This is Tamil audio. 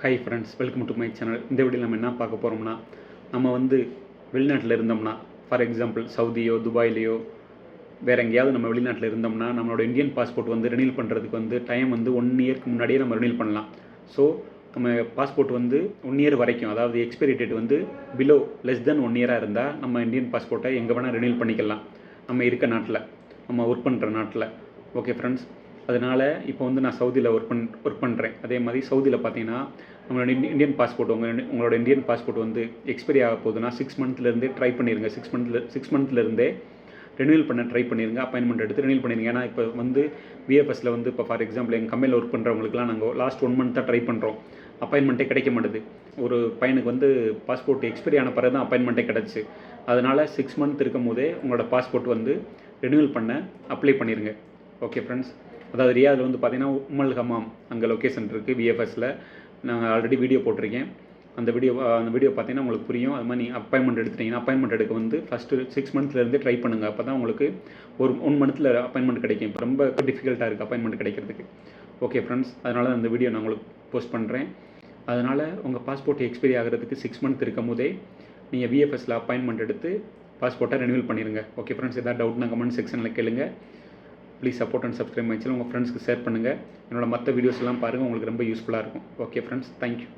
Hi friends, welcome to my channel. இந்த வீடியோவில் நம்ம என்ன பார்க்க போகிறோம்னா, நம்ம வெளிநாட்டில் இருந்தோம்னா, ஃபார் எக்ஸாம்பிள் சவுதியோ துபாயிலையோ வேறு எங்கேயாவது நம்ம வெளிநாட்டில் இருந்தோம்னா, நம்மளோட இந்தியன் பாஸ்போர்ட் ரினியூல் பண்ணுறதுக்கு டைம் 1 இயர்க்கு முன்னாடியே நம்ம ரினியூல் பண்ணலாம். ஸோ நம்ம பாஸ்போர்ட் 1 இயர் வரைக்கும், அதாவது expiry date below less than 1 இயராக இருந்தால் நம்ம இந்தியன் பாஸ்போர்ட்டை எங்கே வேணால் ரினியூல் பண்ணிக்கலாம், நம்ம இருக்க நாட்டில், நம்ம ஒர்க் பண்ணுற நாட்டில். ஓகே ஃப்ரெண்ட்ஸ், அதனால் இப்போ நான் சவுதியில் ஒர்க் பண்ணுறேன். அதே மாதிரி சவுதியில் பார்த்தீங்கன்னா நம்மளோட இந்தியன் பாஸ்போர்ட் உங்களோட இந்தியன் பாஸ்போர்ட் எக்ஸ்பைரி ஆக போகுதுன்னா 6 மந்த்லேருந்தே ட்ரை பண்ணிடுங்க. 6 மந்த்லேருந்தே ரெனியூல் பண்ண ட்ரை பண்ணிடுங்க. அப்பாயின்மெண்ட் எடுத்து ரெனியூல் பண்ணிடுங்க. ஏன்னா இப்போ விஎஃப்எஸில் இப்போ ஃபார் எக்ஸாம்பிள் எங்கள் கம்பெனியில் ஒர்க் பண்ணுறவங்களுக்குலாம் நாங்கள் லாஸ்ட் 1 மந்த் தான் ட்ரை பண்ணுறோம். அப்பாயின்மெண்ட்டே கிடைக்க மாட்டுது. ஒரு பையனுக்கு பாஸ்போர்ட் எக்ஸ்பைரி ஆன பிறகு தான் அப்பாயின்மெண்ட்டே கிடச்சி. அதனால் 6 மந்த் இருக்கும் போதே உங்களோட பாஸ்போர்ட் ரெனியூல் பண்ண அப்ளை பண்ணிடுங்க. ஓகே ஃப்ரெண்ட்ஸ், அதாவது ரியாதில் பார்த்தீங்கன்னா உம்மல் ஹமாம் அங்கே லொக்கேஷன் இருக்குது. விஎஃப்எஸில் நாங்கள் ஆல்ரெடி வீடியோ போட்டிருக்கேன். அந்த வீடியோ பார்த்தீங்கன்னா உங்களுக்கு புரியும். அது மாதிரி நீங்கள் அப்பாயின்மெண்ட் எடுத்துட்டிங்கன்னா அப்பாயின்மெண்ட் எடுக்க ஃபஸ்ட்டு 6 மந்த்லேருந்து ட்ரை பண்ணுங்கள். அப்போ தான் உங்களுக்கு ஒரு 1 மந்த்தில் அப்பாயின்மெண்ட் கிடைக்கும். இப்போ ரொம்ப டிஃபிகல்ட்டாக இருக்குது அப்பாயின்மெண்ட் கிடைக்கிறதுக்கு. ஓகே ஃப்ரெண்ட்ஸ், அதனால் அந்த வீடியோ நான் உங்களுக்கு போஸ்ட் பண்ணுறேன். அதனால் உங்கள் பாஸ்போர்ட் எக்ஸ்பைரி ஆகிறதுக்கு 6 மந்த் இருக்கும் போதே நீங்கள் விஎஃப்எஸில் அப்பாயின்மெண்ட் எடுத்து பாஸ்போர்ட்டை ரெனியூல் பண்ணிடுங்க. ஓகே ஃப்ரெண்ட்ஸ், எதாவது டவுட்னா கமெண்ட் செக்ஷனில் கேளுங்க. Please support and subscribe my channel. உங்கள் ஃப்ரெண்ட்ஸ்க்கு ஷேர் பண்ணுங்கள். என்னோட மற்ற வீடியோஸ் எல்லாம் பாருங்கள், உங்களுக்கு ரொம்ப யூஸ்ஃபுல்லாக இருக்கும். Okay friends, thank you.